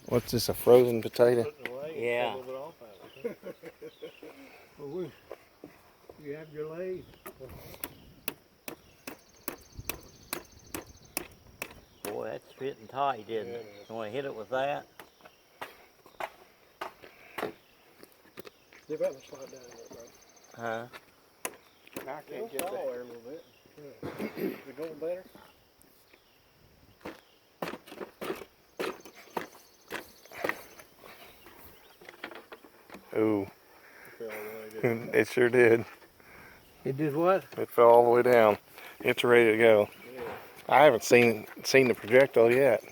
What's this, a frozen potato? Yeah. Well, you have your lathe. Boy, that's fitting tight, isn't it? You want to hit it with that? They're about to slide down a little bit. Huh? I can't get there a little bit. Is it going better? Ooh, it sure did. It did what? It fell all the way down. It's ready to go. I haven't seen the projectile yet.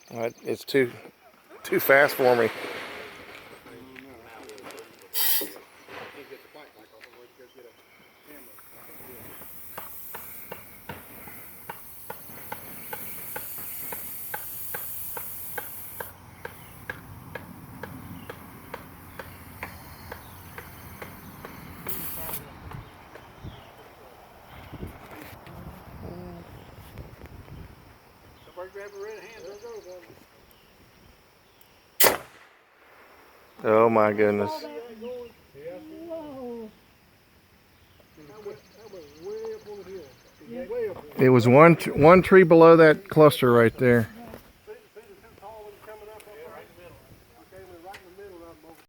What? It's too fast for me. Somebody grab a red hand. There goes one. Oh my goodness. Whoa. That went way up on the hill. Way up on the hill. It was one tree below that cluster right there.